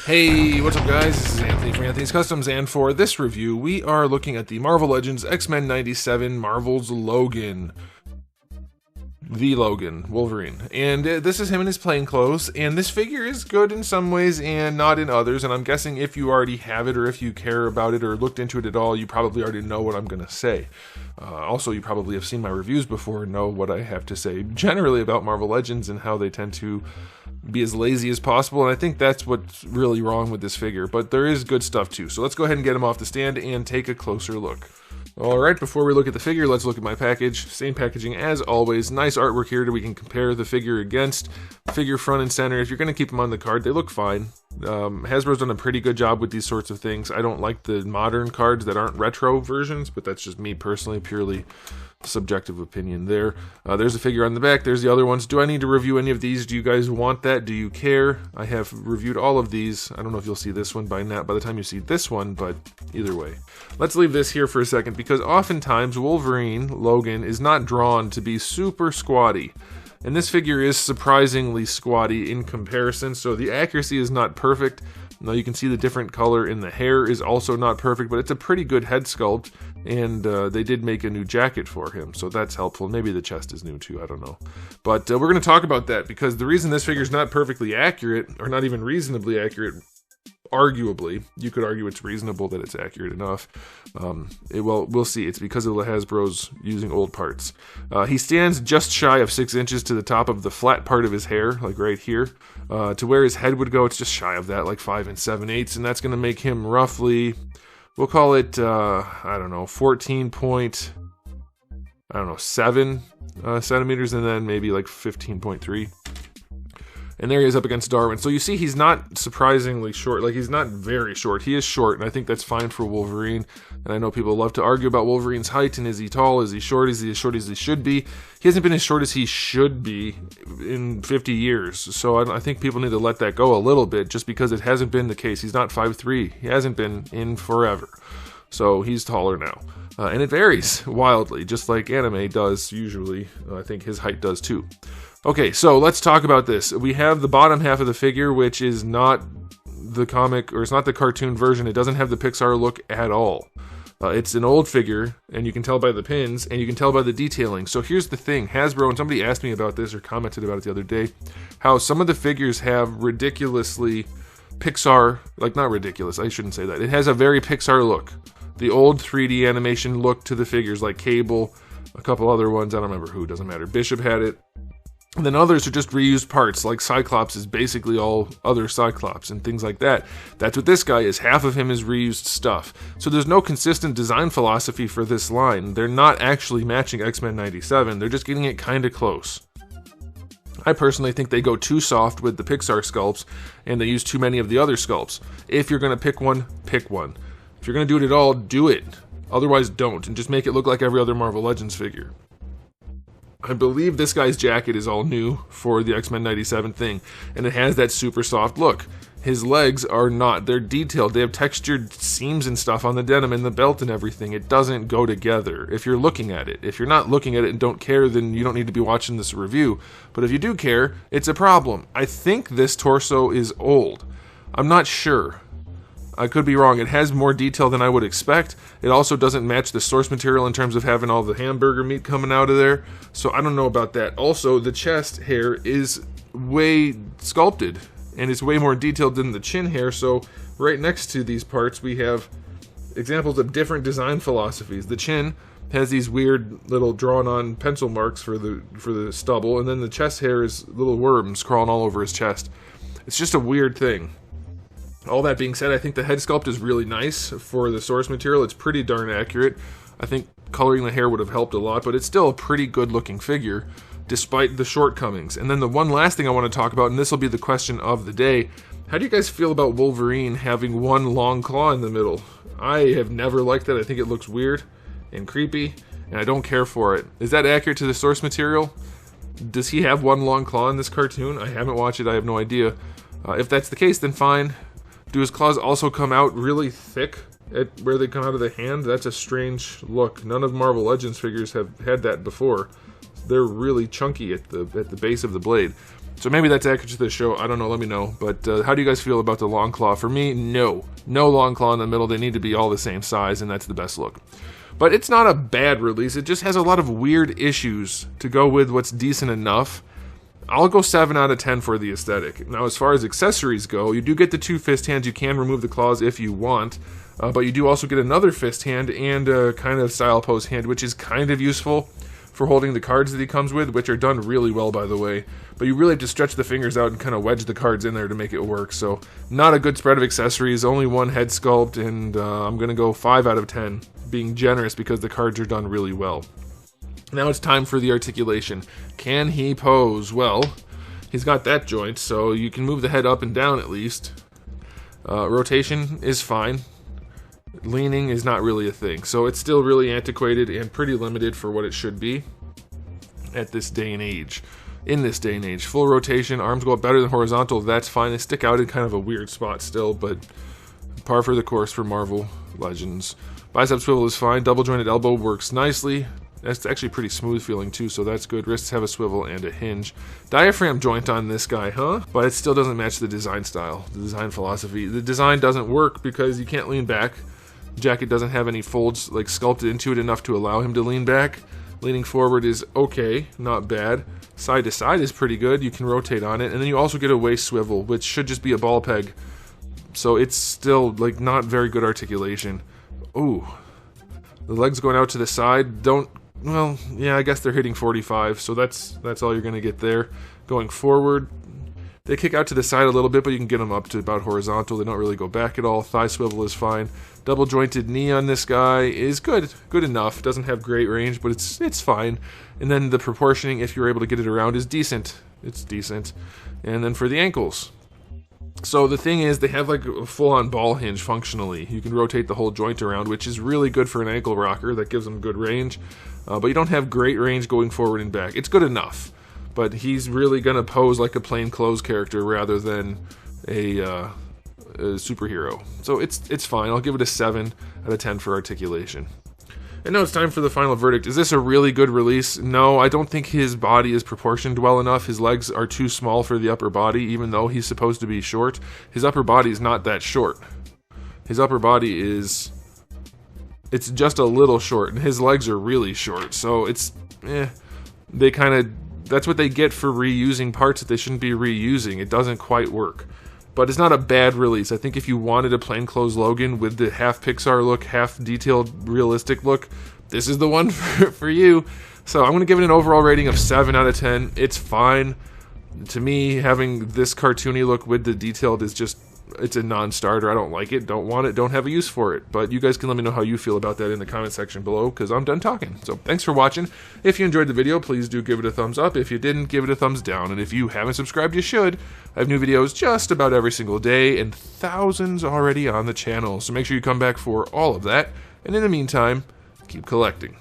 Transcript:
Hey, what's up guys? This is Anthony from Anthony's Customs, and for this review, we are looking at the Marvel Legends X-Men 97 Marvel's Logan. The Logan, Wolverine. And this is him in his plain clothes, and this figure is good in some ways and not in others, and I'm guessing if you already have it or if you care about it or looked into it at all, you probably already know what I'm going to say. Also, you probably have seen my reviews before and know what I have to say generally about Marvel Legends and how they tend to be as lazy as possible, and I think that's what's really wrong with this figure, but there is good stuff too. So let's go ahead and get him off the stand and take a closer look. Alright, before we look at the figure, let's look at my package. Same packaging as always. Nice artwork here that we can compare the figure against. Figure front and center. If you're going to keep them on the card, they look fine. Hasbro's done a pretty good job with these sorts of things. I don't like the modern cards that aren't retro versions, but that's just me personally, purely subjective opinion there. There's a figure on the back. There's the other ones. Do I need to review any of these? Do you guys want that? Do you care? I have reviewed all of these. I don't know if you'll see this one by the time you see this one, but either way. Let's leave this here for a second, because oftentimes Wolverine, Logan, is not drawn to be super squatty. And this figure is surprisingly squatty in comparison, so the accuracy is not perfect. Now you can see the different color in the hair is also not perfect, but it's a pretty good head sculpt, and they did make a new jacket for him, so that's helpful. Maybe the chest is new too, I don't know. But we're going to talk about that, because the reason this figure is not perfectly accurate, or not even reasonably accurate, arguably, you could argue it's reasonable that it's accurate enough. Well, we'll see. It's because of the Hasbro's using old parts. He stands just shy of 6 inches to the top of the flat part of his hair, like right here. To where his head would go, it's just shy of that, like 5 7/8, and that's going to make him roughly, we'll call it, I don't know, 7 centimeters, and then maybe like 15.3. And there he is up against Darwin. So you see he's not surprisingly short. Like, he's not very short. He is short, and I think that's fine for Wolverine. And I know people love to argue about Wolverine's height, and is he tall, is he short, is he as short as he should be? He hasn't been as short as he should be in 50 years. So I think people need to let that go a little bit, just because it hasn't been the case. He's not 5'3". He hasn't been in forever. So he's taller now. And it varies wildly, just like anime does usually. I think his height does too. Okay, so let's talk about this. We have the bottom half of the figure, which is not the comic, or it's not the cartoon version. It doesn't have the Pixar look at all. It's an old figure, and you can tell by the pins, and you can tell by the detailing. So here's the thing. Hasbro, and somebody asked me about this, or commented about it the other day, how some of the figures have ridiculously Pixar, like, not ridiculous, I shouldn't say that. It has a very Pixar look. The old 3D animation look to the figures, like Cable, a couple other ones, I don't remember who, doesn't matter. Bishop had it. And then others are just reused parts, like Cyclops is basically all other Cyclops and things like that. That's what this guy is. Half of him is reused stuff. So there's no consistent design philosophy for this line. They're not actually matching X-Men 97. They're just getting it kind of close. I personally think they go too soft with the Pixar sculpts, and they use too many of the other sculpts. If you're going to pick one, pick one. If you're going to do it at all, do it. Otherwise, don't, and just make it look like every other Marvel Legends figure. I believe this guy's jacket is all new for the X-Men 97 thing, and it has that super soft look. His legs are not. They're detailed. They have textured seams and stuff on the denim and the belt and everything. It doesn't go together if you're looking at it. If you're not looking at it and don't care, then you don't need to be watching this review. But if you do care, it's a problem. I think this torso is old. I'm not sure. I could be wrong. It has more detail than I would expect. It also doesn't match the source material in terms of having all the hamburger meat coming out of there. So I don't know about that. Also, the chest hair is way sculpted, and it's way more detailed than the chin hair. So right next to these parts, we have examples of different design philosophies. The chin has these weird little drawn-on pencil marks for the stubble, and then the chest hair is little worms crawling all over his chest. It's just a weird thing. All that being said, I think the head sculpt is really nice for the source material. It's pretty darn accurate. I think coloring the hair would have helped a lot, but it's still a pretty good looking figure, despite the shortcomings. And then the one last thing I want to talk about, and this will be the question of the day, how do you guys feel about Wolverine having one long claw in the middle? I have never liked that. I think it looks weird and creepy, and I don't care for it. Is that accurate to the source material? Does he have one long claw in this cartoon? I haven't watched it. I have no idea. If that's the case, then fine. Do his claws also come out really thick at where they come out of the hand? That's a strange look. None of Marvel Legends figures have had that before. they're really chunky at the base of the blade. So maybe that's accurate to the show. I don't know. Let me know. But how do you guys feel about the long claw? For me, no long claw in the middle. They need to be all the same size, and that's the best look. But it's not a bad release. It just has a lot of weird issues to go with what's decent enough. I'll go 7 out of 10 for the aesthetic. Now, as far as accessories go, you do get the 2 fist hands. You can remove the claws if you want. But you do also get another fist hand and a kind of style pose hand, which is kind of useful for holding the cards that he comes with, which are done really well, by the way. But you really have to stretch the fingers out and kind of wedge the cards in there to make it work. So not a good spread of accessories, only 1 head sculpt, and I'm going to go 5 out of 10, being generous because the cards are done really well. Now it's time for the articulation. Can he pose? Well, he's got that joint, so you can move the head up and down at least. Rotation is fine. Leaning is not really a thing, so it's still really antiquated and pretty limited for what it should be at this day and age. In this day and age, full rotation, arms go up better than horizontal, that's fine. They stick out in kind of a weird spot still, but par for the course for Marvel Legends. Bicep swivel is fine. Double jointed elbow works nicely. That's actually pretty smooth feeling too, so that's good. Wrists have a swivel and a hinge. Diaphragm joint on this guy, huh? But it still doesn't match the design style, the design philosophy. The design doesn't work because you can't lean back. Jacket doesn't have any folds like sculpted into it enough to allow him to lean back. Leaning forward is okay, not bad. Side to side is pretty good. You can rotate on it, and then you also get a waist swivel, which should just be a ball peg. So it's still like not very good articulation. Ooh, the legs going out to the side don't. Well, yeah, I guess they're hitting 45, so that's all you're gonna get there. Going forward, they kick out to the side a little bit, but you can get them up to about horizontal. They don't really go back at all. Thigh swivel is fine. Double jointed knee on this guy is good enough. Doesn't have great range, but it's fine. And then the proportioning, if you're able to get it around, is decent. It's decent. And then for the ankles. So the thing is, they have like a full-on ball hinge functionally. You can rotate the whole joint around, which is really good for an ankle rocker. That gives them good range. But you don't have great range going forward and back. It's good enough. But he's really going to pose like a plain clothes character rather than a superhero. So it's fine. I'll give it a 7 out of 10 for articulation. And now it's time for the final verdict. Is this a really good release? No, I don't think his body is proportioned well enough. His legs are too small for the upper body, even though he's supposed to be short. His upper body is not that short. His upper body is... It's just a little short, and his legs are really short. So it's... They kind of... That's what they get for reusing parts that they shouldn't be reusing. It doesn't quite work. But it's not a bad release. I think if you wanted a plainclothes Logan with the half Pixar look, half detailed, realistic look, this is the one for you. So I'm going to give it an overall rating of 7 out of 10. It's fine. To me, having this cartoony look with the detailed is just... It's a non-starter. I don't like it, don't want it, don't have a use for it. But you guys can let me know how you feel about that in the comment section below, because I'm done talking. So thanks for watching. If you enjoyed the video, please do give it a thumbs up. If you didn't, give it a thumbs down. And if you haven't subscribed, you should. I have new videos just about every single day, and thousands already on the channel. So make sure you come back for all of that. And in the meantime, keep collecting.